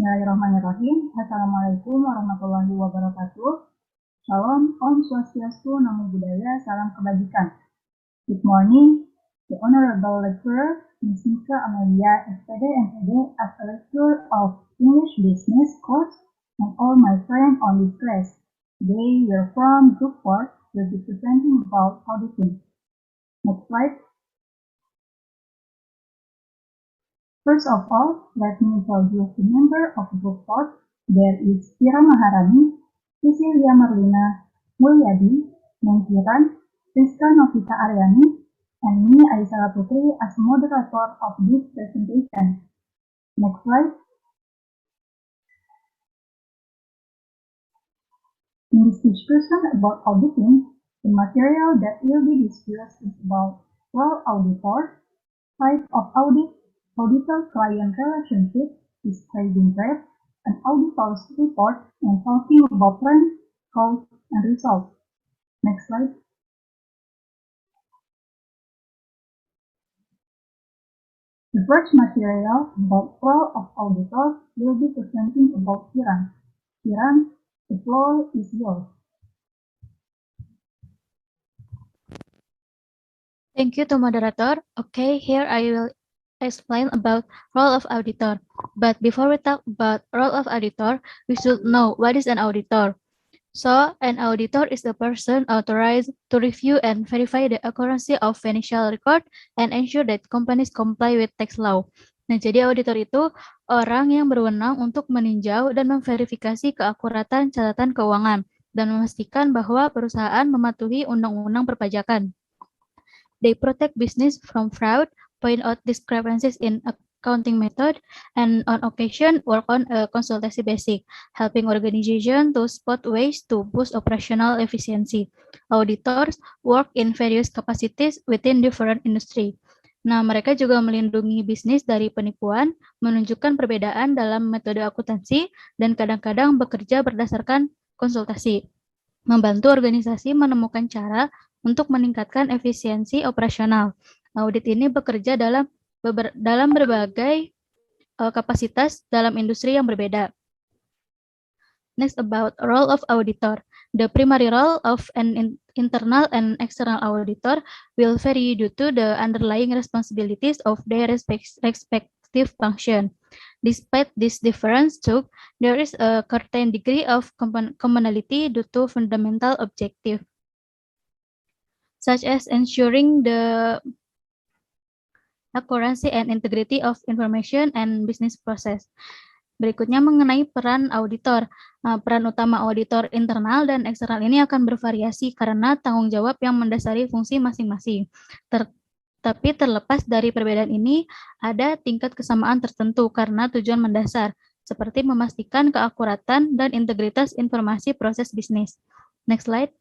Bismillahirrahmanirrahim. Assalamualaikum warahmatullahi wabarakatuh. Shalom, Om Swastiastu, Namo Buddhaya, Salam Kebajikan. Good morning, the Honorable Lecturer, Ms. Nika Amelia, SPD MPD, as a lecturer of English Business course, and all my friends on this class. Today, we are from Group 4, will be presenting about auditing. Next slide. First of all, let me introduce the member of Group 4. There is Ira Maharani, Cecilia Marlina, Mulyadi, Mengkiran, Rizka Novita Aryani, and me, Aisyah Putri, as moderator of this presentation. Next slide. In this discussion about auditing, the material that will be discussed is about role auditor, type of audit, auditor-client relationship, describing rep, an auditor's report, and talking about trend, cause, and results. Next slide. The first material about role of auditor will be presenting about Kiran. Kiran, the floor is yours. Thank you to moderator. Okay, here I will explain about role of auditor. But before we talk about role of auditor, we should know what is an auditor. So, an auditor is the person authorized to review and verify the accuracy of financial record and ensure that companies comply with tax law. Nah, jadi auditor itu orang yang berwenang untuk meninjau dan memverifikasi keakuratan catatan keuangan dan memastikan bahwa perusahaan mematuhi undang-undang perpajakan. They protect business from fraud, point out discrepancies in accounting method, and on occasion work on a consultancy basis, helping organization to spot ways to boost operational efficiency. Auditors work in various capacities within different industry. Nah, mereka juga melindungi bisnis dari penipuan, menunjukkan perbedaan dalam metode akuntansi, dan kadang-kadang bekerja berdasarkan konsultasi. Membantu organisasi menemukan cara untuk meningkatkan efisiensi operasional. Audit ini bekerja dalam berbagai kapasitas dalam industri yang berbeda. Next, about role of auditor. The primary role of an internal and external auditor will vary due to the underlying responsibilities of their respective function. Despite this difference, too, there is a certain degree of commonality due to fundamental objective, such as ensuring the accuracy and integrity of information and business process. Berikutnya mengenai peran auditor. Peran utama auditor internal dan eksternal ini akan bervariasi karena tanggung jawab yang mendasari fungsi masing-masing. Tapi terlepas dari perbedaan ini, ada tingkat kesamaan tertentu karena tujuan mendasar, seperti memastikan keakuratan dan integritas informasi proses bisnis. Next slide.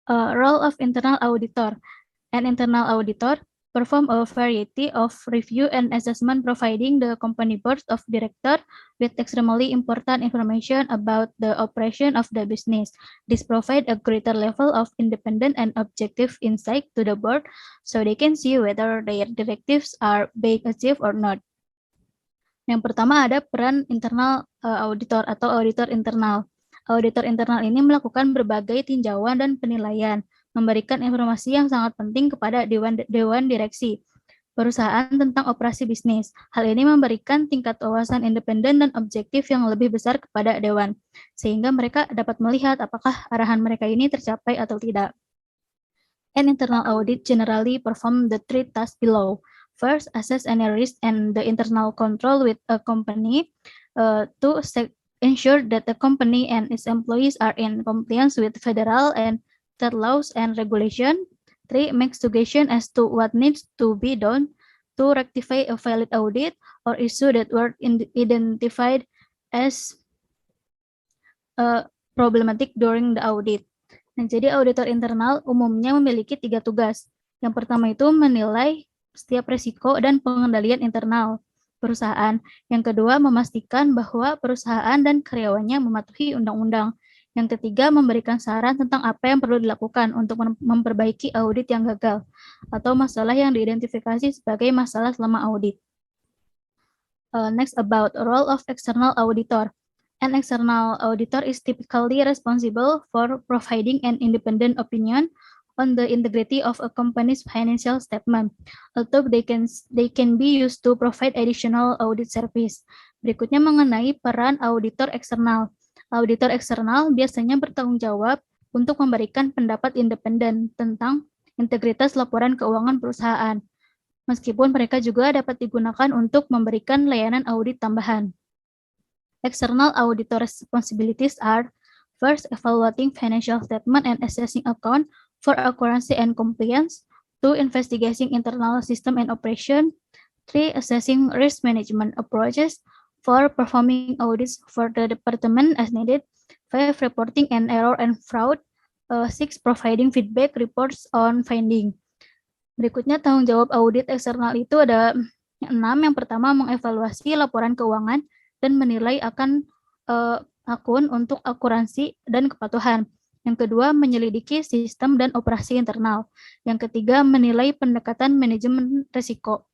Role of internal auditor. An internal auditor perform a variety of review and assessment, providing the company board of directors with extremely important information about the operation of the business. This provide a greater level of independent and objective insight to the board, so they can see whether their directives are being achieved or not. Yang pertama ada peran internal auditor atau auditor internal. Auditor internal ini melakukan berbagai tinjauan dan penilaian, memberikan informasi yang sangat penting kepada dewan direksi perusahaan tentang operasi bisnis. Hal ini memberikan tingkat wawasan independen dan objektif yang lebih besar kepada dewan, sehingga mereka dapat melihat apakah arahan mereka ini tercapai atau tidak. An internal audit generally perform the three tasks below. First, assess any risk and the internal control with a company. To ensure that the company and its employees are in compliance with federal and state laws and regulation. 3. Make suggestion as to what needs to be done to rectify a valid audit or issue that were identified as problematic during the audit. Nah, jadi auditor internal umumnya memiliki 3 tugas. Yang pertama itu menilai setiap risiko dan pengendalian internal perusahaan. Yang kedua, memastikan bahwa perusahaan dan karyawannya mematuhi undang-undang. Yang ketiga, memberikan saran tentang apa yang perlu dilakukan untuk memperbaiki audit yang gagal atau masalah yang diidentifikasi sebagai masalah selama audit. Next, about role of external auditor. An external auditor is typically responsible for providing an independent opinion on the integrity of a company's financial statement, although they can be used to provide additional audit service. Berikutnya mengenai peran auditor eksternal. Auditor eksternal biasanya bertanggung jawab untuk memberikan pendapat independen tentang integritas laporan keuangan perusahaan, meskipun mereka juga dapat digunakan untuk memberikan layanan audit tambahan. External auditor responsibilities are: first, evaluating financial statement and assessing account for accuracy and compliance; 2, investigating internal system and operation; 3, assessing risk management approaches; 4, performing audits for the department as needed; 5, reporting an error and fraud; 6, providing feedback reports on finding. Berikutnya tanggung jawab audit eksternal itu ada 6. Yang pertama, mengevaluasi laporan keuangan dan menilai akan akun untuk akuransi dan kepatuhan. Yang kedua, menyelidiki sistem dan operasi internal. Yang ketiga, menilai pendekatan manajemen risiko.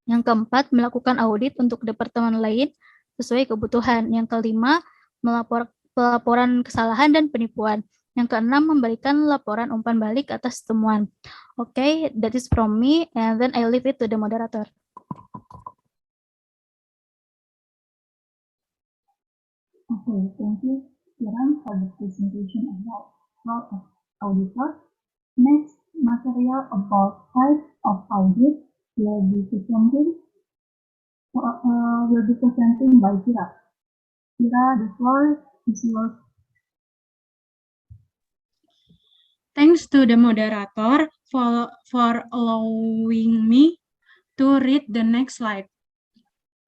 Yang keempat, melakukan audit untuk departemen lain sesuai kebutuhan. Yang kelima, pelaporan kesalahan dan penipuan. Yang keenam, memberikan laporan umpan balik atas temuan. Okay, that is from me, and then I leave it to the moderator. Okay, thank you, Kiran, for the presentation about role of auditor. Next, material about type of audit will be presenting by Kira. Kira, the floor is yours. Thanks to the moderator for allowing me to read the next slide.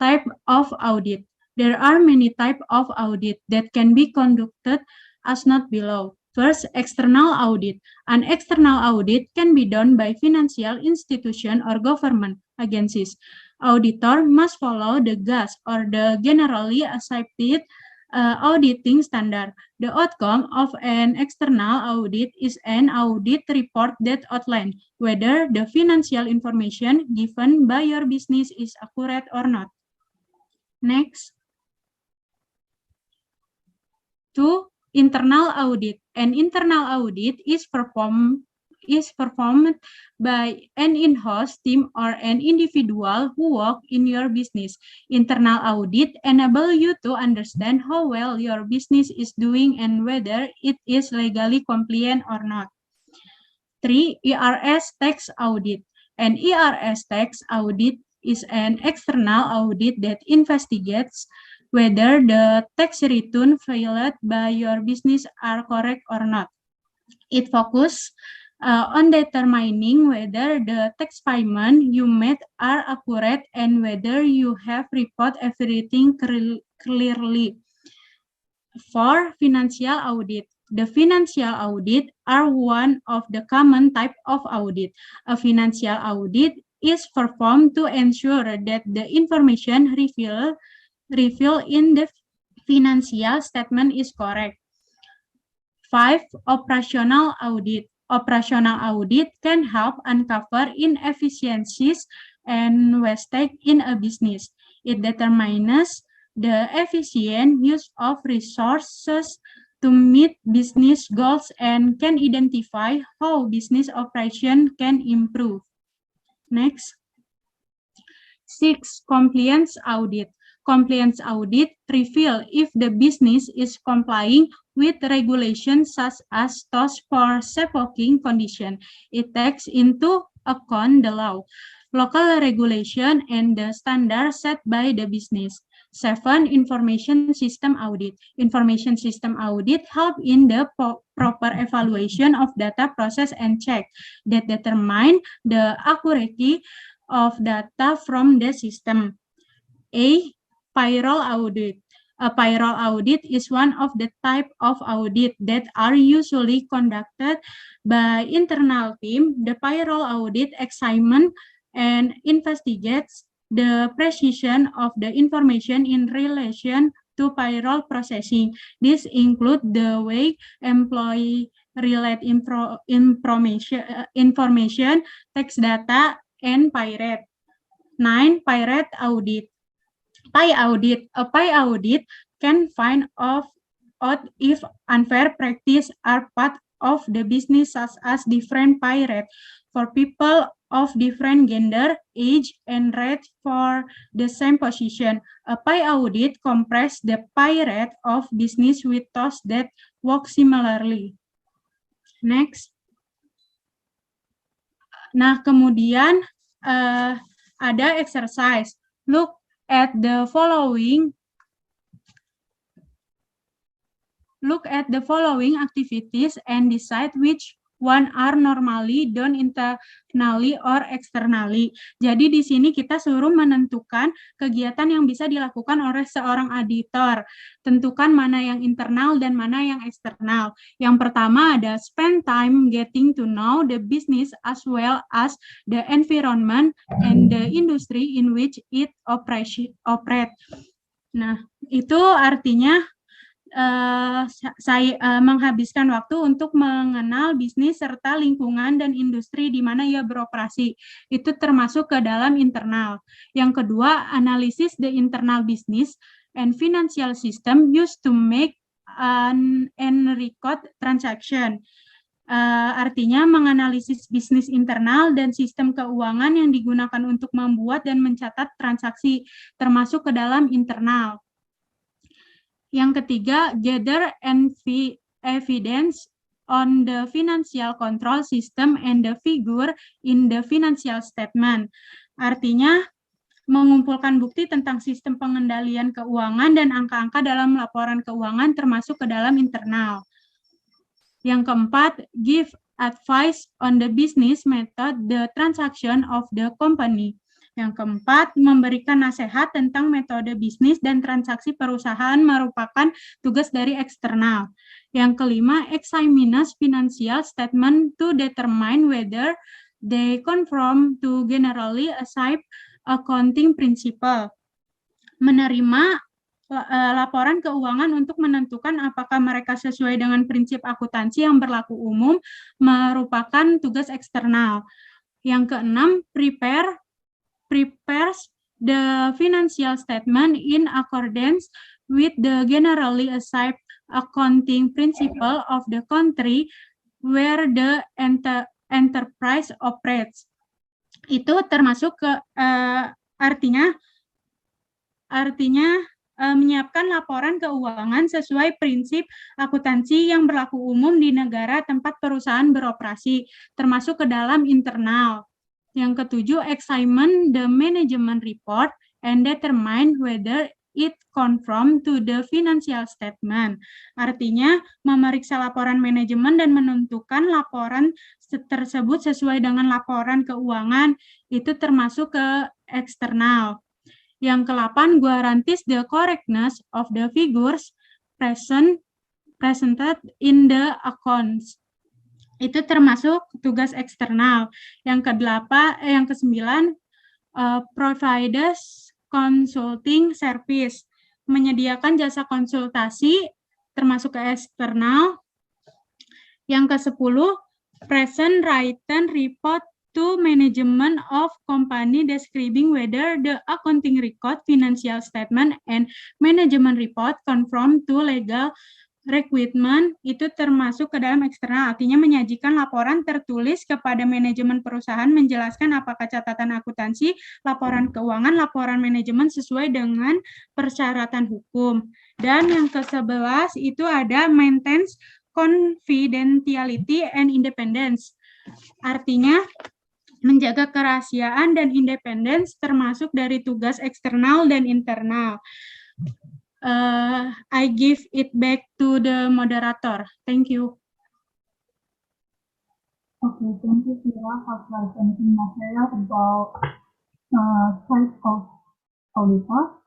Type of audit. There are many types of audit that can be conducted as not below. First, external audit. An external audit can be done by financial institution or government agencies. Auditor must follow the GAS or the generally accepted auditing standard. The outcome of an external audit is an audit report that outlines whether the financial information given by your business is accurate or not. Next. 2. Internal audit. An internal audit is performed by an in-house team or an individual who work in your business. Internal audit enable you to understand how well your business is doing and whether it is legally compliant or not. 3. ERS tax audit. An ERS tax audit is an external audit that investigates whether the tax return filed by your business are correct or not. It focuses on determining whether the tax payment you made are accurate and whether you have reported everything clearly. 4. Financial audit. The financial audit are one of the common type of audit. A financial audit is performed to ensure that the information revealed in the financial statement is correct. 5. Operational audit. Operational audit can help uncover inefficiencies and wastage in a business. It determines the efficient use of resources to meet business goals and can identify how business operation can improve. Next. 6. Compliance audit. Compliance audit reveal if the business is complying with regulations such as those for smoking condition. It takes into account the law, local regulation, and the standards set by the business. 7. Information system audit. Information system audit help in the proper evaluation of data process and check that determine the accuracy of data from the system. A. Payroll audit. A payroll audit is one of the type of audit that are usually conducted by internal team. The payroll audit examines and investigates the precision of the information in relation to payroll processing. This include the way employee relate information, tax data, and PIRET. 9. PIRET audit. PI audit. A PI audit can find out if unfair practice are part of the business, such as different pay rate for people of different gender, age, and rate for the same position. A pay audit comprises the pay rate of business with those that work similarly. Next. Nah, kemudian ada exercise. Look at the following activities and decide which one are normally done internally or externally. Jadi di sini kita suruh menentukan kegiatan yang bisa dilakukan oleh seorang auditor. Tentukan mana yang internal dan mana yang eksternal. Yang pertama ada spend time getting to know the business as well as the environment and the industry in which it operate. Nah, itu artinya saya menghabiskan waktu untuk mengenal bisnis serta lingkungan dan industri di mana ia beroperasi. Itu termasuk ke dalam internal. Yang kedua, analisis the internal business and financial system used to make and record transaction. Artinya menganalisis bisnis internal dan sistem keuangan yang digunakan untuk membuat dan mencatat transaksi, termasuk ke dalam internal. Yang ketiga, gather evidence on the financial control system and the figure in the financial statement. Artinya, mengumpulkan bukti tentang sistem pengendalian keuangan dan angka-angka dalam laporan keuangan termasuk ke dalam internal. Yang keempat, give advice on the business method, the transaction of the company. Yang keempat, memberikan nasihat tentang metode bisnis dan transaksi perusahaan merupakan tugas dari eksternal. Yang kelima, examine financial statement to determine whether they conform to generally accepted accounting principle. Menerima laporan keuangan untuk menentukan apakah mereka sesuai dengan prinsip akuntansi yang berlaku umum merupakan tugas eksternal. Yang keenam, prepares the financial statement in accordance with the generally accepted accounting principle of the country where the enterprise operates. Itu termasuk ke artinya menyiapkan laporan keuangan sesuai prinsip akuntansi yang berlaku umum di negara tempat perusahaan beroperasi, termasuk ke dalam internal. Yang ketujuh, examine the management report and determine whether it conform to the financial statement. Artinya, memeriksa laporan manajemen dan menentukan laporan tersebut sesuai dengan laporan keuangan, itu termasuk ke eksternal. Yang ke-8, guarantees the correctness of the figures presented in the accounts. Itu termasuk tugas eksternal. Yang ke-9, provides consulting service, menyediakan jasa konsultasi termasuk ke eksternal. Yang ke-10, present written report to management of company describing whether the accounting record, financial statement, and management report conform to legal requirement. Itu termasuk ke dalam eksternal, artinya menyajikan laporan tertulis kepada manajemen perusahaan menjelaskan apakah catatan akuntansi, laporan keuangan, laporan manajemen sesuai dengan persyaratan hukum. Dan yang ke-11 itu ada maintains confidentiality and independence. Artinya menjaga kerahasiaan dan independence termasuk dari tugas eksternal dan internal. I give it back to the moderator. Thank you. Okay, thank you, Fira, for presenting material about type of auditor.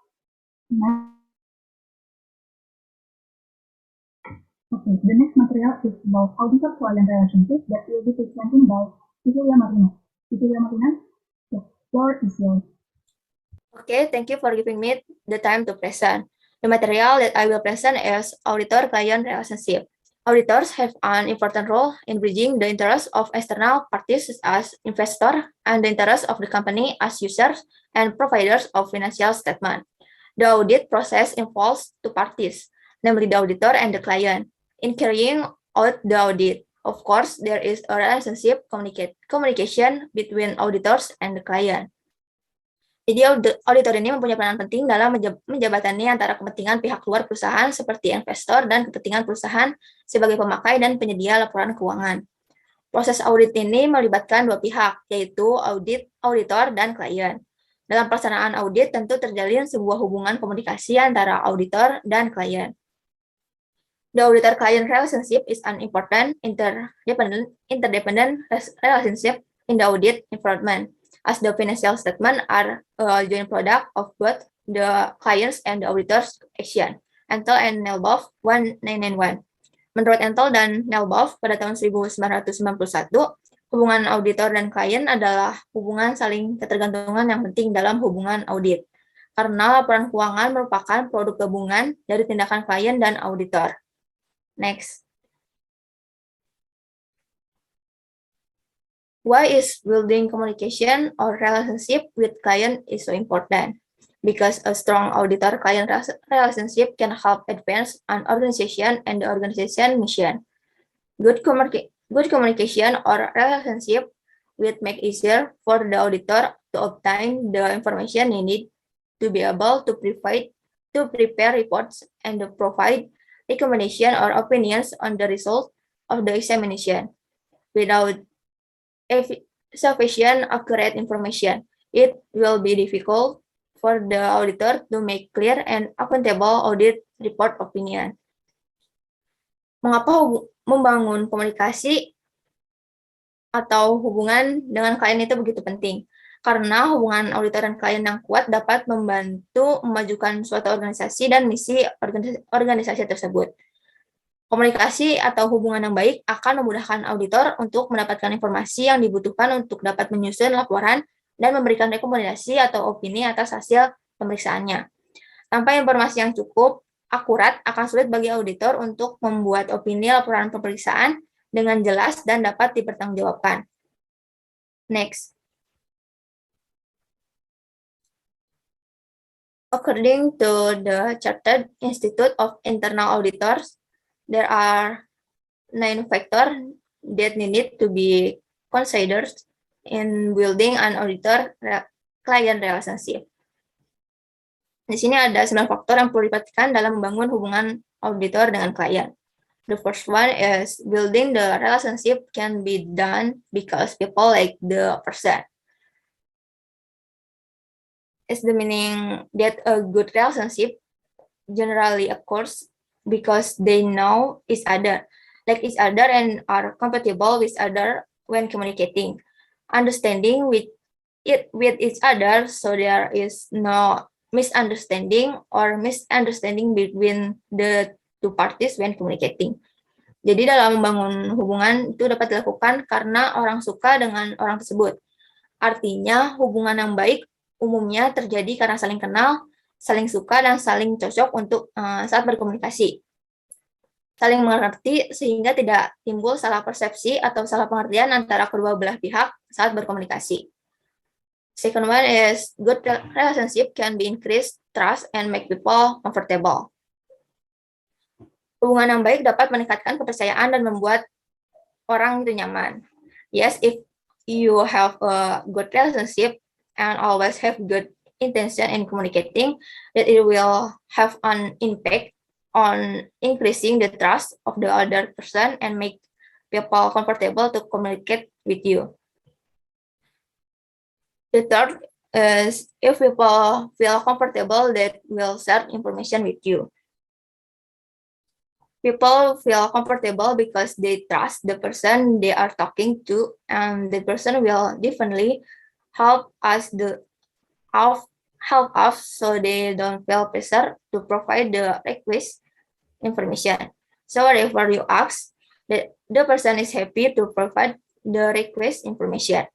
Okay, the next material is about auditor-client relationship that will be presented by Cecilia Martina. Cecilia Martina, the floor is yours. Okay, thank you for giving me the time to present. The material that I will present is auditor-client relationship. Auditors have an important role in bridging the interests of external parties as investors and the interests of the company as users and providers of financial statement. The audit process involves two parties, namely the auditor and the client, in carrying out the audit. Of course, there is a relationship communication between auditors and the client. Jadi auditor ini mempunyai peran penting dalam menjabatani antara kepentingan pihak luar perusahaan seperti investor dan kepentingan perusahaan sebagai pemakai dan penyedia laporan keuangan. Proses audit ini melibatkan dua pihak, yaitu auditor dan klien. Dalam pelaksanaan audit tentu terjalin sebuah hubungan komunikasi antara auditor dan klien. The auditor-client relationship is an important interdependent relationship in the audit environment, as the financial statement are a joint product of both the clients and the auditor's action. Entel and Nelbov 1991. Menurut Entel dan Nelbov pada tahun 1991, hubungan auditor dan klien adalah hubungan saling ketergantungan yang penting dalam hubungan audit. Karena laporan keuangan merupakan produk gabungan dari tindakan klien dan auditor. Next. Why is building communication or relationship with client is so important? Because a strong auditor-client relationship can help advance an organization and the organization mission. Good communication or relationship will make it easier for the auditor to obtain the information needed to be able to prepare reports and to provide recommendation or opinions on the result of the examination. Without sufficient accurate information, it will be difficult for the auditor to make clear and accountable audit report opinion. Mengapa membangun komunikasi atau hubungan dengan klien itu begitu penting? Karena hubungan auditor dan klien yang kuat dapat membantu memajukan suatu organisasi dan misi organisasi tersebut. Komunikasi atau hubungan yang baik akan memudahkan auditor untuk mendapatkan informasi yang dibutuhkan untuk dapat menyusun laporan dan memberikan rekomendasi atau opini atas hasil pemeriksaannya. Tanpa informasi yang cukup akurat, akan sulit bagi auditor untuk membuat opini laporan pemeriksaan dengan jelas dan dapat dipertanggungjawabkan. Next. According to the Chartered Institute of Internal Auditors, there are 9 factors that need to be considered in building an auditor-client relationship. Di sini ada 9 faktor yang perlu diperhatikan dalam membangun hubungan auditor dengan klien. The first one is building the relationship can be done because people like the person. It's the meaning that a good relationship generally occurs because they know each other, like each other and are compatible with each other when communicating, understanding with each other, so there is no misunderstanding between the two parties when communicating. Jadi dalam membangun hubungan itu dapat dilakukan karena orang suka dengan orang tersebut. Artinya hubungan yang baik umumnya terjadi karena saling kenal, saling suka, dan saling cocok untuk saat berkomunikasi. Saling mengerti sehingga tidak timbul salah persepsi atau salah pengertian antara kedua belah pihak saat berkomunikasi. Second one is good relationship can be increased trust and make people comfortable. Hubungan yang baik dapat meningkatkan kepercayaan dan membuat orang itu nyaman. Yes, if you have a good relationship and always have good intention in communicating, that it will have an impact on increasing the trust of the other person and make people comfortable to communicate with you. The third is if people feel comfortable, that will share information with you. People feel comfortable because they trust the person they are talking to, and the person will definitely help us so they don't feel pressure to provide the request information. So whenever you ask, the person is happy to provide the request information.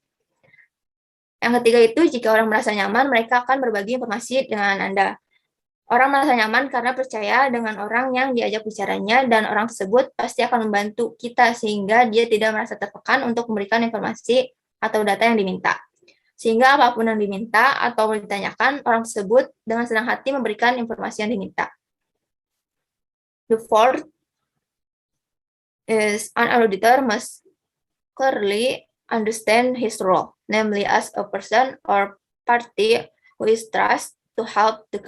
Yang ketiga itu, jika orang merasa nyaman, mereka akan berbagi informasi dengan Anda. Orang merasa nyaman karena percaya dengan orang yang diajak bicaranya dan orang tersebut pasti akan membantu kita sehingga dia tidak merasa tertekan untuk memberikan informasi atau data yang diminta. Sehingga apapun yang diminta atau ditanyakan, orang tersebut dengan senang hati memberikan informasi yang diminta. The fourth is an auditor must clearly understand his role, namely as a person or party who is trusted to help the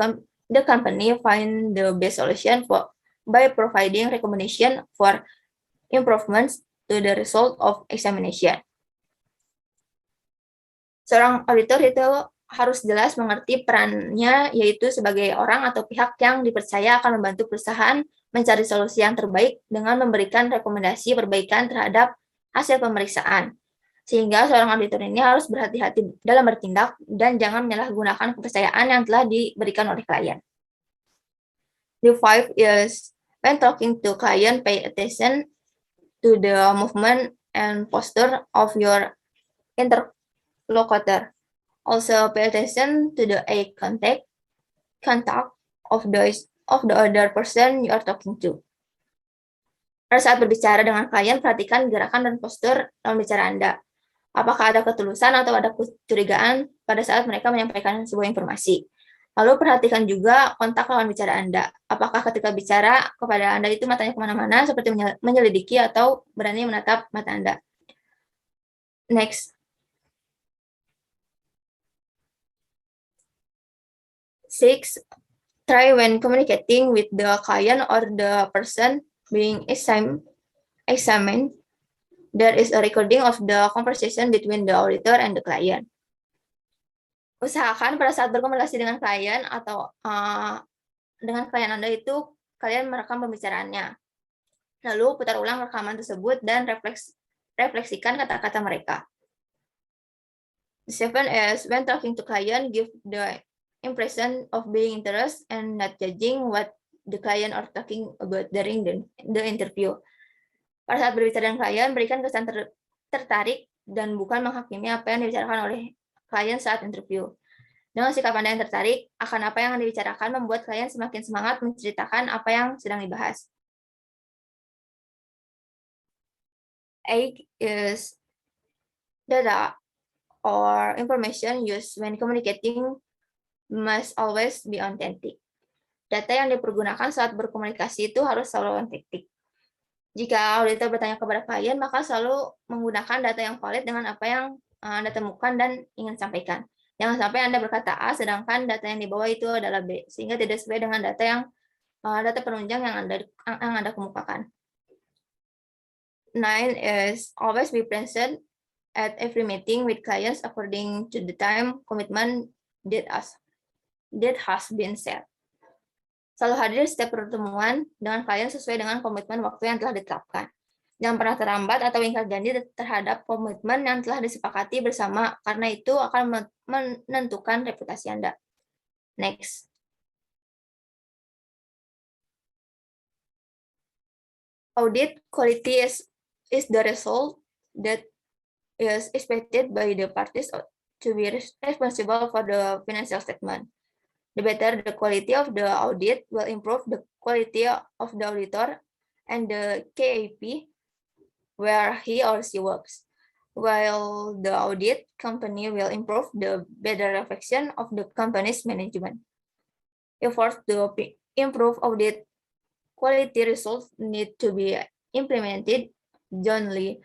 company find the best solution by providing recommendation for improvements to the result of examination. Seorang auditor itu harus jelas mengerti perannya, yaitu sebagai orang atau pihak yang dipercaya akan membantu perusahaan mencari solusi yang terbaik dengan memberikan rekomendasi perbaikan terhadap hasil pemeriksaan. Sehingga seorang auditor ini harus berhati-hati dalam bertindak dan jangan menyalahgunakan kepercayaan yang telah diberikan oleh klien. The five is when talking to client, pay attention to the movement and posture of your interlocutor. Also pay attention to the eye contact of the other person you are talking to. Pada saat berbicara dengan klien, perhatikan gerakan dan postur dalam bicara Anda. Apakah ada ketulusan atau ada kecurigaan pada saat mereka menyampaikan sebuah informasi. Lalu perhatikan juga kontak lawan bicara Anda. Apakah ketika bicara kepada Anda itu matanya kemana-mana seperti menyelidiki atau berani menatap mata Anda. Next. 6. Try when communicating with the client or the person being examined. There is a recording of the conversation between the auditor and the client. Usahakan pada saat berkomunikasi dengan klien atau dengan klien Anda itu, kalian merekam pembicaraannya. Lalu putar ulang rekaman tersebut dan refleksikan kata-kata mereka. 7 is when talking to client, give the impression of being interested and not judging what the client are talking about during the interview. Pada saat berbicara dengan klien, berikan kesan tertarik dan bukan menghakimi apa yang dibicarakan oleh klien saat interview. Dengan sikap Anda yang tertarik akan apa yang dibicarakan membuat klien semakin semangat menceritakan apa yang sedang dibahas. 8 is data or information used when communicating must always be authentic. Data yang dipergunakan saat berkomunikasi itu harus selalu otentik. Jika auditor bertanya kepada klien, maka selalu menggunakan data yang valid dengan apa yang Anda temukan dan ingin sampaikan. Jangan sampai Anda berkata A, sedangkan data yang dibawa itu adalah B, sehingga tidak sesuai dengan data penunjang yang Anda kemukakan. 9 is always be present at every meeting with clients according to the time commitment that has been set. Selalu hadir setiap pertemuan dengan klien sesuai dengan komitmen waktu yang telah ditetapkan. Jangan pernah terlambat atau ingkar janji terhadap komitmen yang telah disepakati bersama, karena itu akan menentukan reputasi Anda. Next. Audit quality is the result that is expected by the parties to be responsible for the financial statement. The better the quality of the audit will improve the quality of the auditor and the KAP where he or she works, while the audit company will improve the better reflection of the company's management. Efforts to improve audit quality results need to be implemented jointly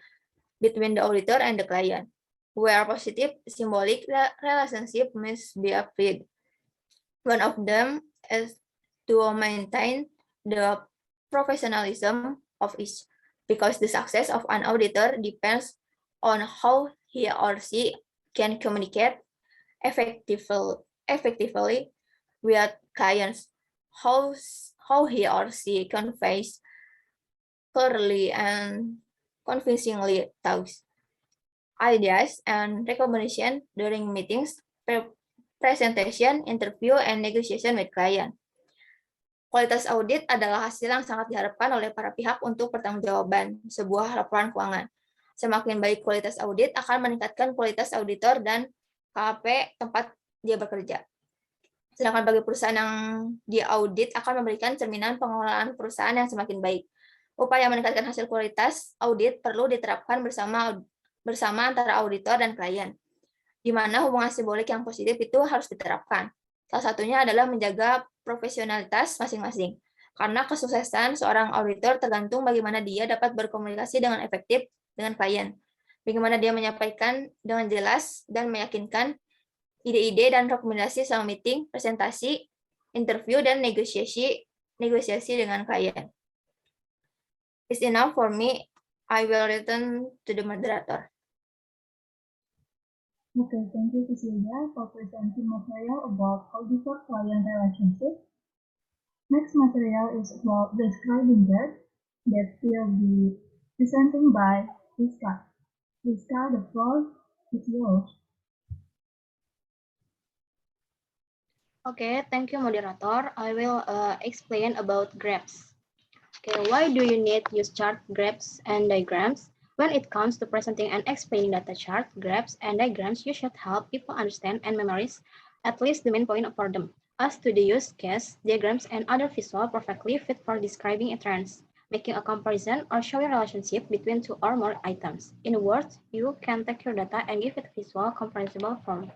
between the auditor and the client, where positive symbolic relationship must be applied. One of them is to maintain the professionalism of each, because the success of an auditor depends on how he or she can communicate effectively with clients, how he or she conveys clearly and convincingly thoughts, ideas, and recommendations during meetings, presentation, interview, and negotiation with client. Kualitas audit adalah hasil yang sangat diharapkan oleh para pihak untuk pertanggungjawaban sebuah laporan keuangan. Semakin baik kualitas audit akan meningkatkan kualitas auditor dan KAP tempat dia bekerja. Sedangkan bagi perusahaan yang diaudit akan memberikan cerminan pengelolaan perusahaan yang semakin baik. Upaya meningkatkan hasil kualitas audit perlu diterapkan bersama antara auditor dan klien, di mana hubungan simbolik yang positif itu harus diterapkan. Salah satunya adalah menjaga profesionalitas masing-masing. Karena kesuksesan seorang auditor tergantung bagaimana dia dapat berkomunikasi dengan efektif dengan klien. Bagaimana dia menyampaikan dengan jelas dan meyakinkan ide-ide dan rekomendasi selama meeting, presentasi, interview, dan negosiasi dengan klien. It's enough for me. I will return to the moderator. Okay, thank you, Cecilia, for presenting material about auditor-client relationship. Next material is about describing that will be presenting by Rizka. Rizka, the floor is yours. Okay, thank you, moderator. I will explain about graphs. Okay, why do you need use chart, graphs, and diagrams? When it comes to presenting and explaining data chart, graphs, and diagrams, you should help people understand and memorize at least the main point for them. As to the use case, diagrams and other visual perfectly fit for describing a trend, making a comparison or showing relationship between two or more items. In words, you can take your data and give it visual comprehensible form.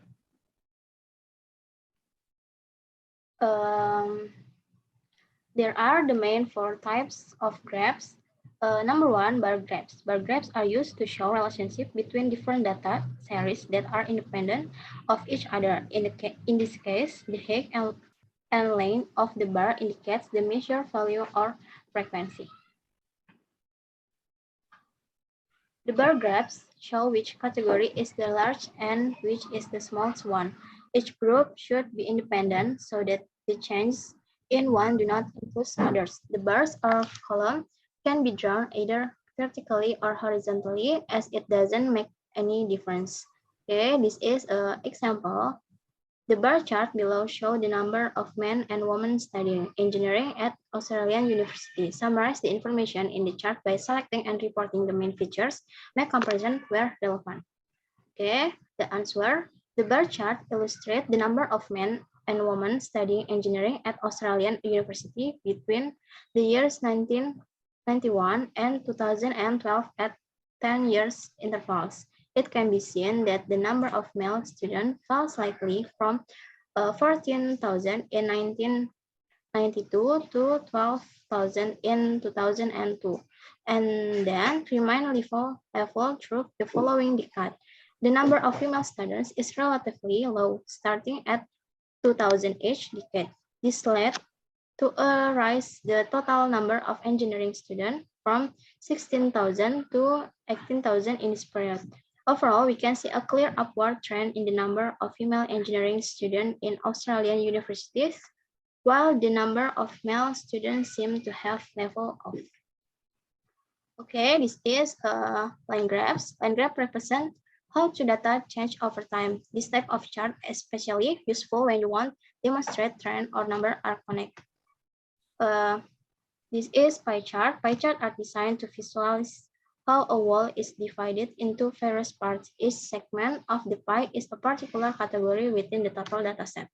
There are the main four types of graphs. Number one, bar graphs. Bar graphs are used to show relationship between different data series that are independent of each other. In this case, the height and length of the bar indicates the measure value or frequency. The bar graphs show which category is the large and which is the smallest one. Each group should be independent so that the changes in one do not influence others. The bars or column can be drawn either vertically or horizontally as it doesn't make any difference. Okay, this is an example. The bar chart below show the number of men and women studying engineering at Australian University. Summarize the information in the chart by selecting and reporting the main features. Make comparison where relevant. Okay, the answer. The bar chart illustrates the number of men and women studying engineering at Australian University between the years 1991 and 2012 at 10 years intervals. It can be seen that the number of male students fell slightly from 14,000 in 1992 to 12,000 in 2002, and then remain level through the following decade. The number of female students is relatively low, starting at 2,000 each decade. This led to a rise the total number of engineering students from 16,000 to 18,000 in this period. Overall, we can see a clear upward trend in the number of female engineering students in Australian universities, while the number of male students seem to have leveled off. Okay, this is line graphs. Line graph represent how to data change over time. This type of chart is especially useful when you want to demonstrate trend or number are connected. This is pie chart. Pie charts are designed to visualize how a wall is divided into various parts. Each segment of the pie is a particular category within the total dataset.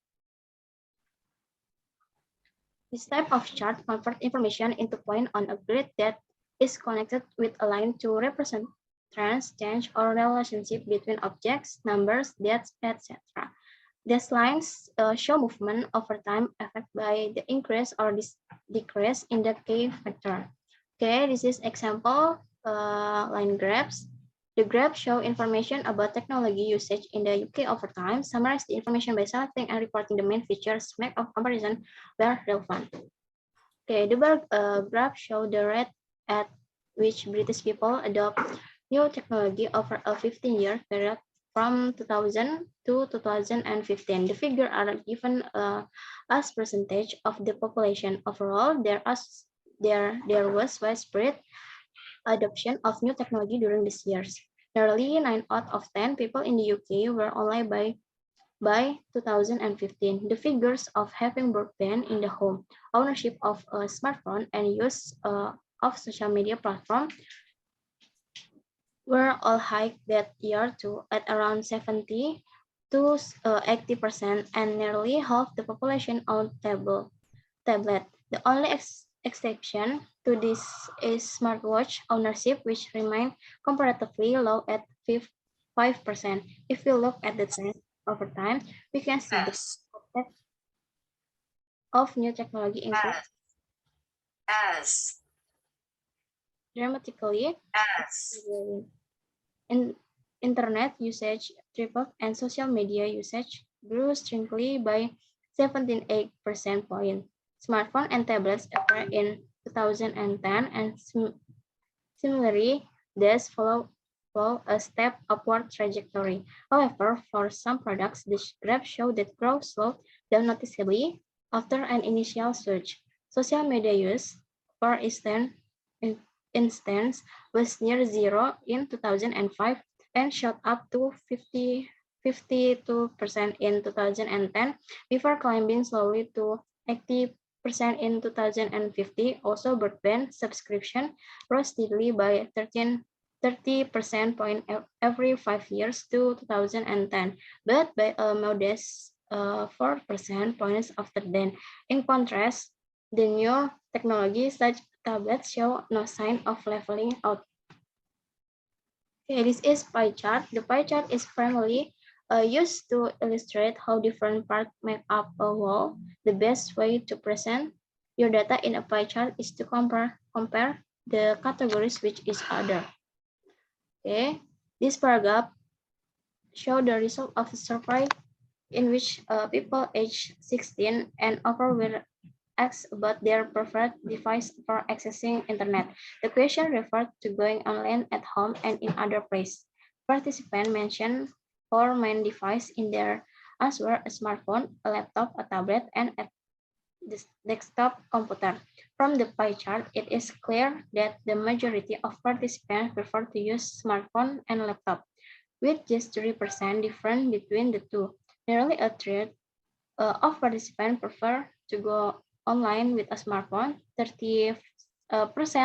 This type of chart converts information into points on a grid that is connected with a line to represent trends, change, or relationship between objects, numbers, dates, etc. These lines show movement over time affected by the increase or decrease in the K factor. Okay, this is example line graphs. The graphs show information about technology usage in the UK over time, summarize the information by selecting and reporting the main features, make a comparison where relevant. Okay, the bar graph show the rate at which British people adopt new technology over a 15-year period from 2000 to 2015. The figures are given as percentage of the population. Overall, there was widespread adoption of new technology during these years. Nearly 9 out of 10 people in the UK were online by 2015. The figures of having broadband in the home, ownership of a smartphone, and use of social media platform were all high that year too, at around 70 to 80%, and nearly half the population own tablet. The only exception to this is smartwatch ownership, which remained comparatively low at 5%. If we look at the trend over time, we can see the effect of new technology increase dramatically. In internet usage tripled and social media usage grew strongly by 17.8 percent point. Smartphone and tablets appeared in 2010 and similarly, these follow a step upward trajectory. However, for some products, the graph showed that growth slowed down noticeably after an initial surge. Social media use, for instance, was near zero in 2005 and shot up to 52% in 2010 before climbing slowly to 80% in 2050. Also, broadband subscription rose steadily by 30% point every 5 years to 2010, but by a modest 4% points after then. In contrast, the new technologies such tablets show no sign of leveling out. Okay, this is pie chart. The pie chart is primarily used to illustrate how different parts make up a whole. The best way to present your data in a pie chart is to compare the categories with each other. Okay, this paragraph show the result of a survey in which people aged 16 and over were asked about their preferred device for accessing internet. The question referred to going online at home and in other places. Participants mentioned four main devices in their answer: a smartphone, a laptop, a tablet, and a desktop computer. From the pie chart, it is clear that the majority of participants prefer to use smartphone and laptop, with just 3% difference between the two. Nearly a third of participants prefer to go online with a smartphone. 30%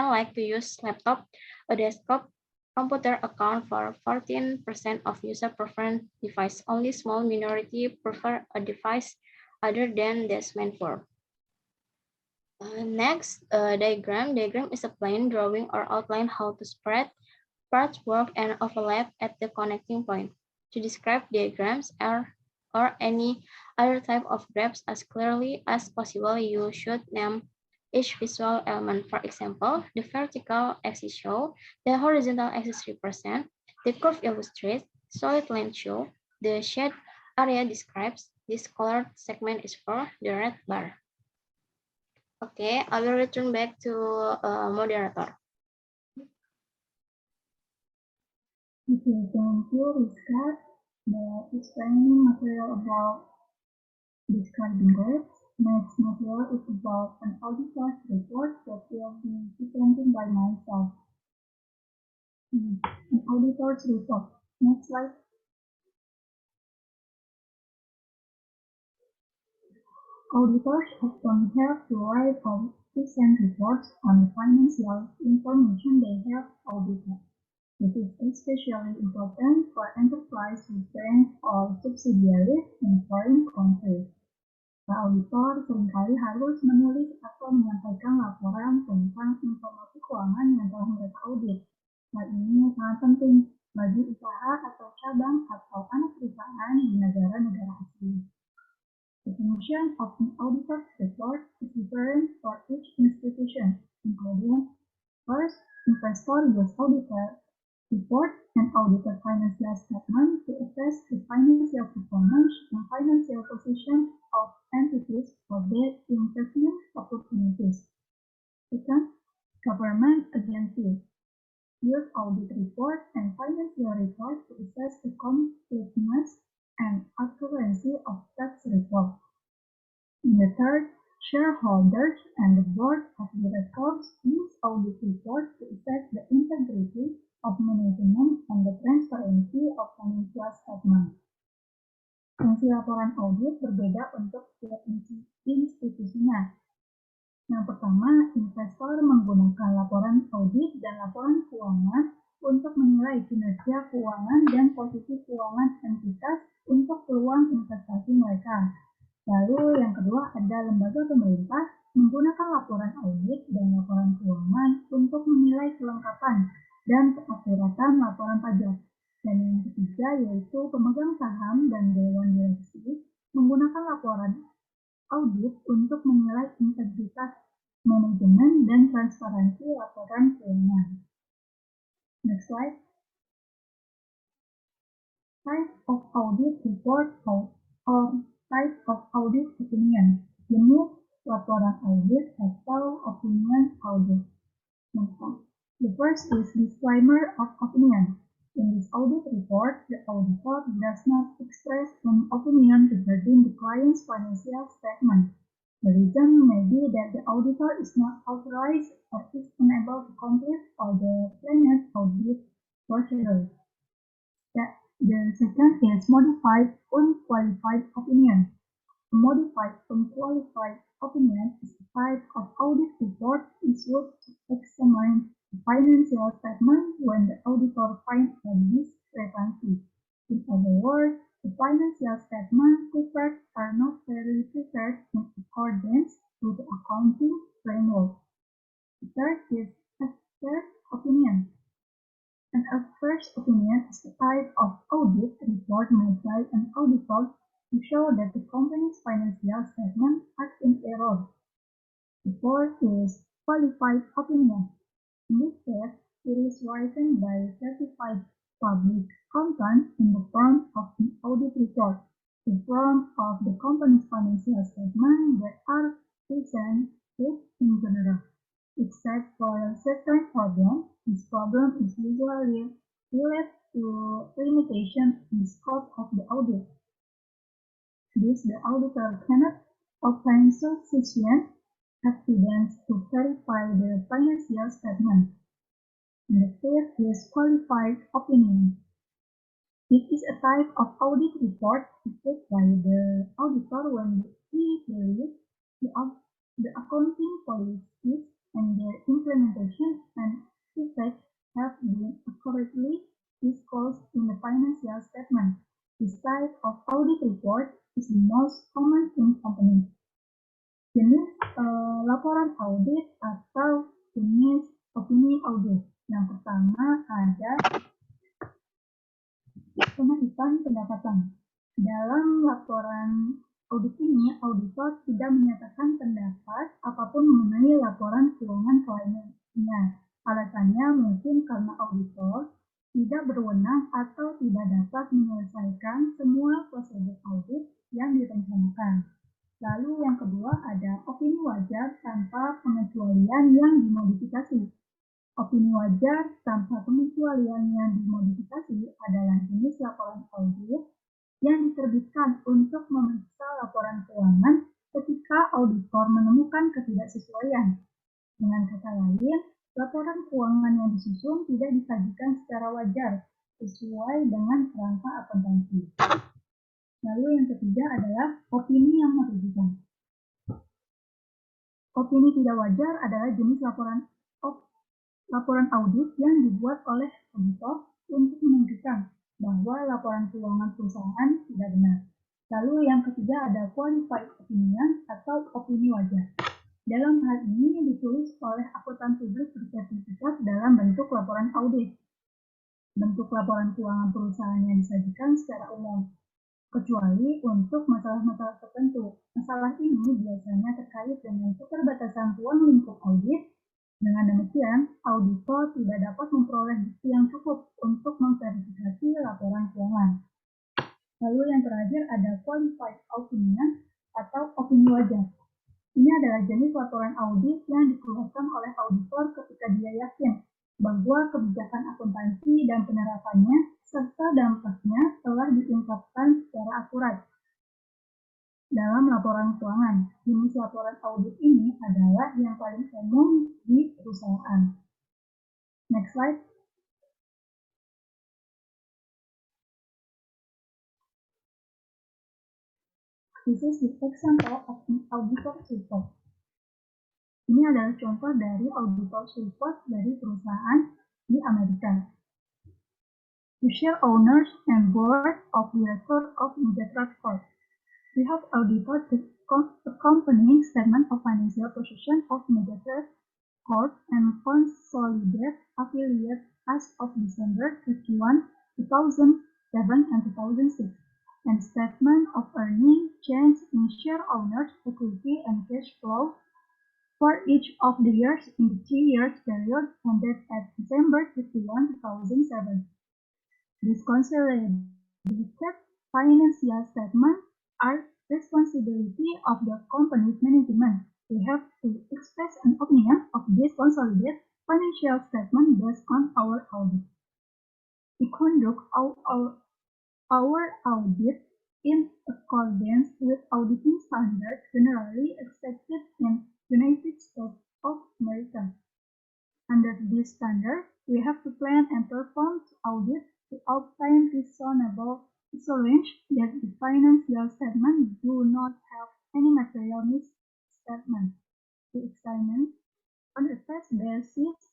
like to use laptop. A desktop computer account for 14% of user preferred device. Only small minority prefer a device other than the smartphone. Next, diagram. Diagram is a plain drawing or outline how to spread parts work and overlap at the connecting point. To describe diagrams or any other type of graphs as clearly as possible, you should name each visual element. For example, the vertical axis shows, the horizontal axis represents, the curve illustrates, solid line shows, the shade area describes, this colored segment is for the red bar. Okay, I will return back to moderator. Okay, thank you, Rizka. The explaining material about describing graphs. Next material is about an auditor's report that will be presented by myself. An auditor's report. Next slide. Auditors often have to write or present reports on the financial information they have audited. This is especially important for enterprise with branch or subsidiaries in foreign countries. Auditor seringkali harus menulis atau menyampaikan laporan tentang informasi keuangan yang telah mereka audit. Hal ini sangat penting bagi usaha atau cabang atau anak perusahaan di negara-negara asing. Definition of an auditor's report is different for each institution, including first, investor use auditor report and auditor financial statement to assess the financial performance and financial position of entities for their investment opportunities. Second, government agencies use audit report and financial report to assess the completeness and accuracy of tax report. In the third, shareholders and the board of directors use audit report to assess the integrity of management and the transparency of financial statement. Fungsi laporan audit berbeda untuk setiap institusinya. Yang pertama, investor menggunakan laporan audit dan laporan keuangan untuk menilai kinerja keuangan dan posisi keuangan entitas untuk peluang investasi mereka. Lalu yang kedua ada lembaga pemerintah menggunakan laporan audit dan laporan keuangan untuk menilai kelengkapan dan keakuratan laporan pajak. Dan yang ketiga yaitu pemegang saham dan dewan direksi menggunakan laporan audit untuk menilai integritas manajemen dan transparansi laporan keuangan. Next slide. Type of audit report or type of audit opinion. Jenis laporan audit atau opinion audit. Next slide. The first is disclaimer of opinion. In this audit report, the auditor does not express any opinion regarding the client's financial statement. The reason may be that the auditor is not authorized or is unable to complete all the planned audit procedure. The second is modified unqualified opinion. A modified unqualified opinion is a type of audit report issued to examine the financial statement when the auditor finds a discrepancy. In other words, the financial statements prepared are not fairly prepared in accordance with the accounting framework. The third is expert opinion. An expert's opinion is a type of audit report made by an auditor to show that the company's financial statements are in error. The fourth is qualified opinion. In this case, it is written by a certified public accountant in the form of an audit report, the form of the company's financial statement that are presented in general. Except for a certain problem, this problem is usually related to limitation in scope of the audit. This, the auditor cannot obtain sufficient evidence to verify the financial statement. And the fifth is qualified opinion. It is a type of audit report issued by the auditor when he believes the accounting policies and their implementation and effects have been accurately disclosed in the financial statement. This type of audit report is the most common in companies. Jenis laporan audit atau jenis opini audit. Yang pertama ada penelitian pendapatan. Dalam laporan audit ini, auditor tidak menyatakan pendapat apapun mengenai laporan keuangan kliennya. Alasannya mungkin karena auditor tidak berwenang atau tidak dapat menyelesaikan semua prosedur audit yang direncanakan. Lalu yang kedua ada opini wajar tanpa pengecualian yang dimodifikasi. Opini wajar tanpa pengecualian yang dimodifikasi adalah jenis laporan audit yang diterbitkan untuk memeriksa laporan keuangan ketika auditor menemukan ketidaksesuaian. Dengan kata lain, laporan keuangan yang disusun tidak disajikan secara wajar sesuai dengan kerangka akuntansi. Lalu yang ketiga adalah opini yang merugikan. Opini tidak wajar adalah jenis laporan audit yang dibuat oleh auditor untuk menunjukkan bahwa laporan keuangan perusahaan tidak benar. Lalu yang ketiga ada qualified opinion atau opini wajar. Dalam hal ini ditulis oleh akuntan publik bersertifikat dalam bentuk laporan audit. Bentuk laporan keuangan perusahaan yang disajikan secara umum, kecuali untuk masalah-masalah tertentu. Masalah ini biasanya terkait dengan keterbatasan ruang lingkup audit. Dengan demikian, auditor tidak dapat memperoleh bukti yang cukup untuk memverifikasi laporan keuangan. Lalu yang terakhir ada qualified opinion atau opini wajar. Ini adalah jenis laporan audit yang dikeluarkan oleh auditor ketika dia yakin bahwa kebijakan akuntansi dan penerapannya serta dampaknya telah diungkapkan secara akurat dalam laporan keuangan. Jenis laporan audit ini adalah yang paling umum di perusahaan. Next slide. This is the example of an auditor's report. Ini adalah contoh dari auditor's report dari perusahaan di Amerika. the share owners and board of directors of Megatrust Corp. We have audited the accompanying statement of financial position of Megatrust Corp and consolidated affiliates as of December 31, 2007 and 2006, and statement of earnings, change in share owners' equity and cash flow for each of the years in the 3-year period ended at December 31, 2007. This consolidated financial statements are responsibility of the company's management. We have to express an opinion of this consolidated financial statement based on our audit. We conduct our audit in accordance with auditing standards generally accepted in United States of America. Under this standard, we have to plan and perform audit to obtain reasonable assurance that the financial statements do not have any material misstatement. To examine on a test basis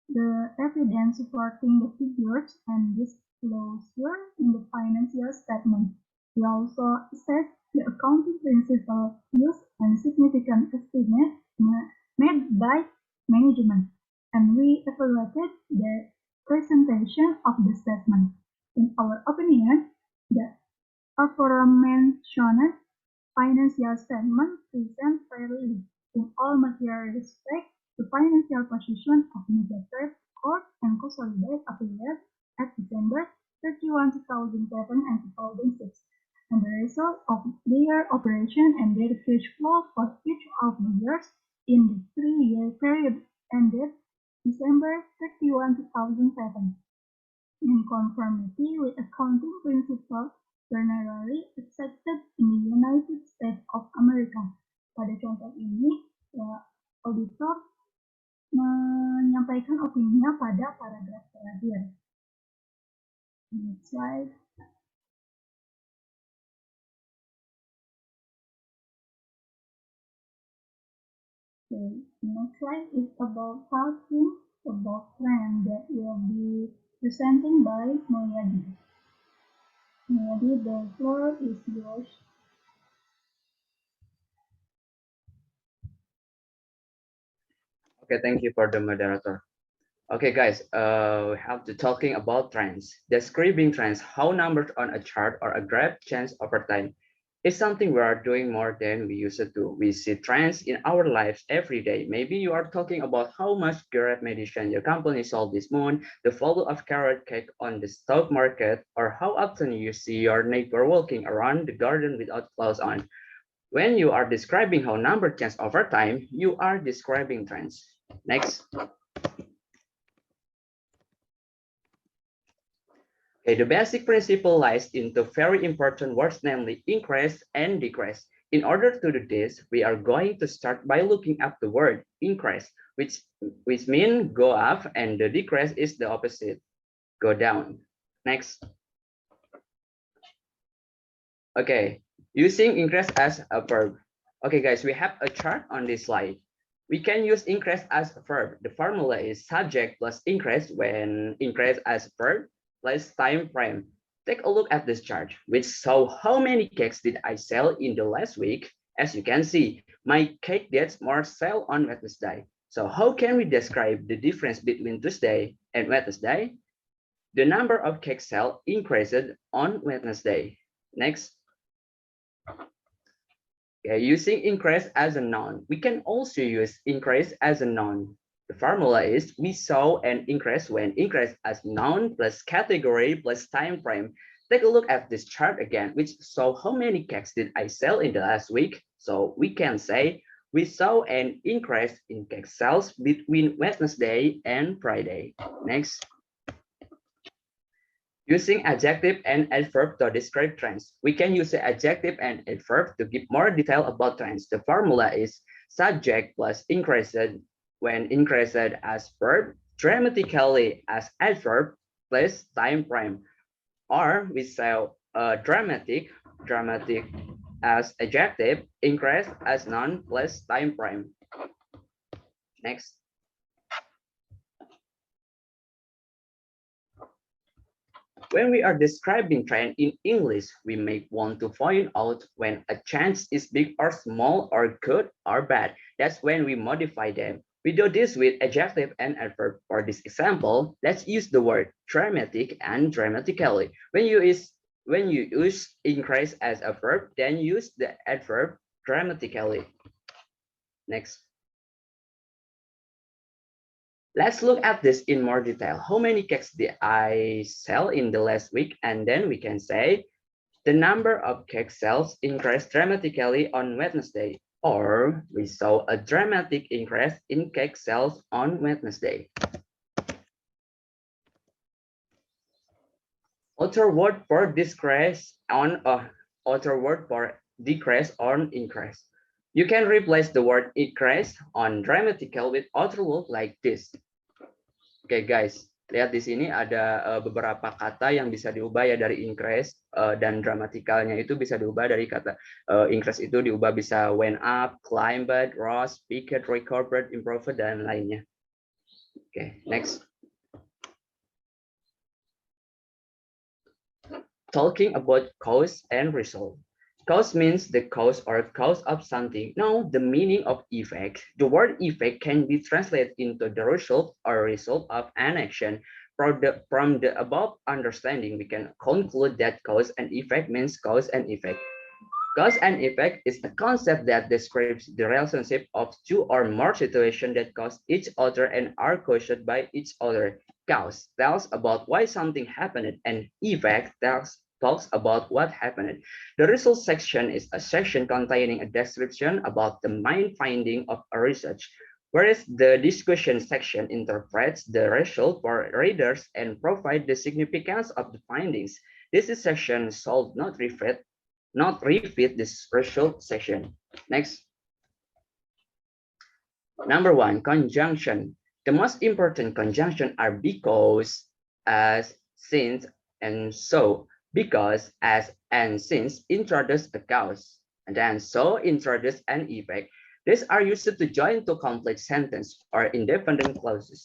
the evidence supporting the figures and disclosure in the financial statement. We also assess the accounting principles used and significant estimates made by management, and we evaluated the presentation of the statement. In our opinion, the aforementioned financial statement present fairly in all material respects the financial position of Megatrust Corp and consolidated affiliates at December 31, 2007 and 2006, and the result of their operation and their cash flow for each of the years in the 3-year period ended December 31, 2007. In conformity with accounting principles generally accepted in the United States of America. Pada contoh ini, auditor menyampaikan opininya pada paragraf terakhir. Next slide. Okay, next slide is about talking about trend that will be presenting by Mulyadi. Mulyadi, the floor is yours. Okay, thank you for the moderator. Okay, guys, we have to talking about trends. Describing trends, how numbers on a chart or a graph change over time is something we are doing more than we used to. We see trends in our lives every day. Maybe you are talking about how much Garrett medicine your company sold this month, the value of carrot cake on the stock market, or how often you see your neighbor walking around the garden without clothes on. When you are describing how numbers change over time, you are describing trends. Next. Okay, the basic principle lies into very important words, namely increase and decrease. In order to do this, we are going to start by looking up the word increase, which means go up, and the decrease is the opposite, go down. Next. Okay, using increase as a verb. Okay, guys, we have a chart on this slide. We can use increase as a verb. The formula is subject plus increase when increase as verb plus time frame. Take a look at this chart, which shows how many cakes did I sell in the last week. As you can see, my cake gets more sale on Wednesday. So how can we describe the difference between Tuesday and Wednesday? The number of cakes sold increased on Wednesday. Next. Okay, using increase as a noun. We can also use increase as a noun. The formula is we saw an increase when increase as noun plus category plus time frame. Take a look at this chart again, which show how many cakes did I sell in the last week. So we can say we saw an increase in cake sales between Wednesday and Friday. Next. Using adjective and adverb to describe trends. We can use the adjective and adverb to give more detail about trends. The formula is subject plus increased when increased as verb, dramatically as adverb plus time frame. Or we say dramatic as adjective, increase as noun plus time frame. Next. When we are describing trend in English, we may want to find out when a change is big or small or good or bad. That's when we modify them. We do this with adjective and adverb. For this example, let's use the word dramatic and dramatically. When you use increase as a verb, then use the adverb dramatically. Next. Let's look at this in more detail. How many cakes did I sell in the last week? And then we can say the number of cake sales increased dramatically on Wednesday, or we saw a dramatic increase in cake sales on Wednesday. Other word for decrease on other word for decrease on increase. You can replace the word increase on dramatical with other word like this. Oke guys, lihat di sini ada beberapa kata yang bisa diubah ya dari increase dan dramatikalnya itu bisa diubah dari kata increase itu diubah bisa went up, climbed, rose, peaked, recovered, improved dan lainnya. Oke, next. Talking about cause and result. Cause means the cause or cause of something. Now, the meaning of effect. The word effect can be translated into the result or result of an action. From the above understanding, we can conclude that cause and effect means cause and effect. Cause and effect is a concept that describes the relationship of two or more situations that cause each other and are caused by each other. Cause tells about why something happened, and effect talks about what happened. The result section is a section containing a description about the main finding of a research, whereas the discussion section interprets the result for readers and provide the significance of the findings. This is section solve not repeat this result section. Next. Number 1, conjunction. The most important conjunction are because, as, since, and so. Because, as, and since introduce a cause, and then so introduce an effect. These are used to join to complete sentence or independent clauses.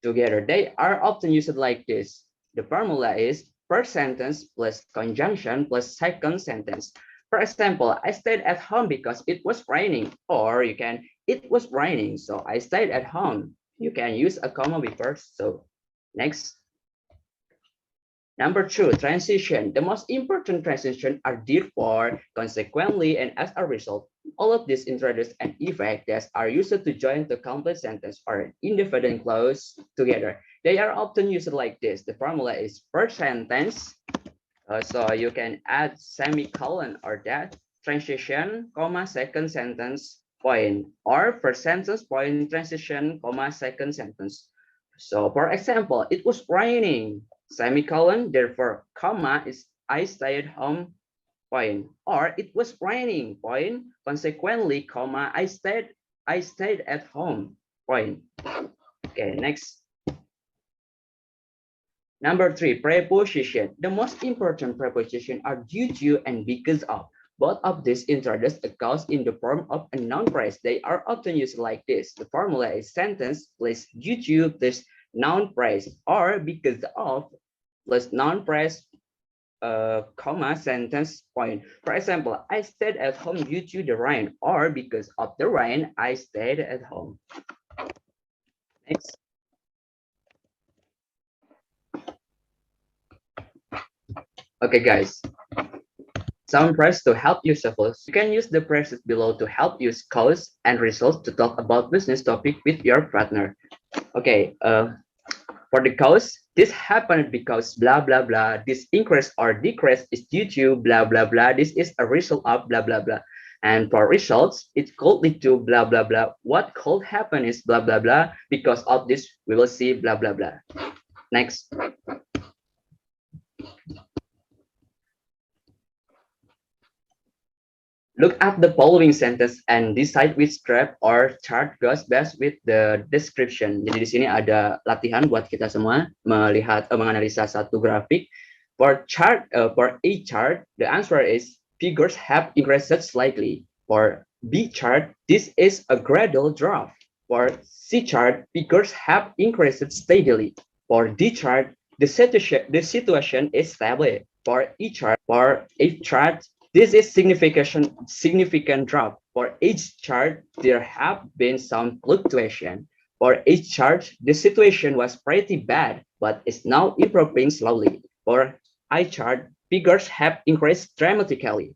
Together, they are often used like this. The formula is first sentence plus conjunction plus second sentence. For example, I stayed at home because it was raining, or you can, it was raining, so I stayed at home. You can use a comma before so. Next. Number 2, transition. The most important transition are therefore, consequently, and as a result. All of these introduce an effect that are used to join the complete sentence or independent clause together. They are often used like this. The formula is first sentence. So you can add semicolon or that. Transition, comma, second sentence, point. Or first sentence, point, transition, comma, second sentence. So for example, it was raining, semicolon, therefore, comma is I stayed home, point. Or it was raining, point. Consequently, comma, I stayed at home, point. Okay, next. Number 3, preposition. The most important preposition are due to and because of. Both of these introduce a cause in the form of a noun phrase. They are often used like this. The formula is sentence plus due to plus noun phrase, or because of plus noun phrase, comma, sentence, point. For example, I stayed at home due to the rain, or because of the rain, I stayed at home. Next. Okay, guys. Some phrases to help you shuffle. You can use the phrases below to help use cause and results to talk about business topic with your partner. Okay, for the cause, this happened because blah blah blah. This increase or decrease is due to blah blah blah. This is a result of blah blah blah. And for results, it could lead to blah blah blah. What could happen is blah blah blah. Because of this, we will see blah blah blah. Next. Look at the following sentence and decide which graph or chart goes best with the description. Jadi di sini ada latihan buat kita semua melihat menganalisa satu grafik. For A chart, the answer is figures have increased slightly. For B chart, this is a gradual drop. For C chart, figures have increased steadily. For D chart, the situation is stable. For F chart, this is significant drop. For H chart, there have been some fluctuation. For H chart, the situation was pretty bad, but is now improving slowly. For I chart, figures have increased dramatically.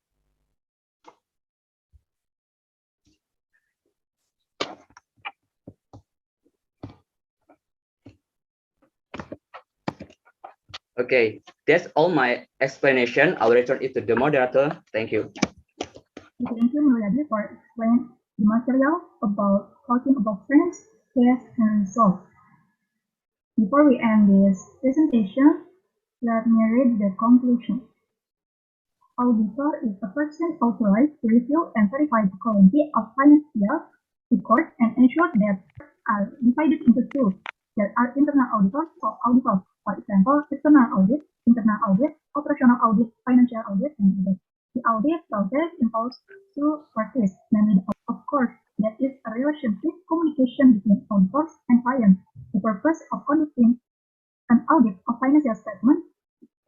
Okay, that's all my explanation. I'll return it to the moderator. Thank you. Thank you, Mulyadi, for explaining the material about talking about trends, tests, and results. Before we end this presentation, let me read the conclusion. Auditor is a person authorized to review and verify the quality of financial records and ensure that are divided into two. There are internal auditors or auditors, for example, external audit, internal audit, operational audit, financial audit, and others. The audit process involves two parties, namely, of course, there is a relationship communication between auditors and clients. The purpose of conducting an audit of financial statement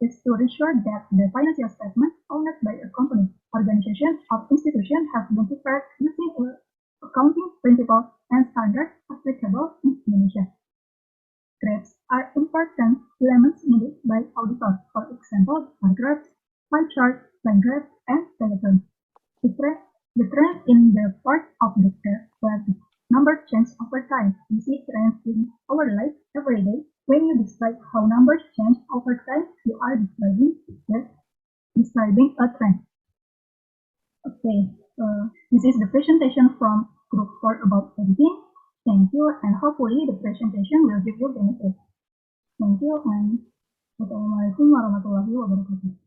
is to ensure that the financial statement owned by a company, organization, or institution has been prepared using accounting principles and standards applicable in Indonesia. Graphs are important elements needed by auditors. For example, bar graphs, pie charts, line graphs, and diagrams. The trend in the part of the graph where the numbers change over time. We see trends in our life every day. When you describe how numbers change over time, you are describing a trend. Okay, this is the presentation from Group 4 about editing. Thank you, and hopefully the presentation will give you benefit. Thank you, and wassalamualaikum warahmatullahi wabarakatuh.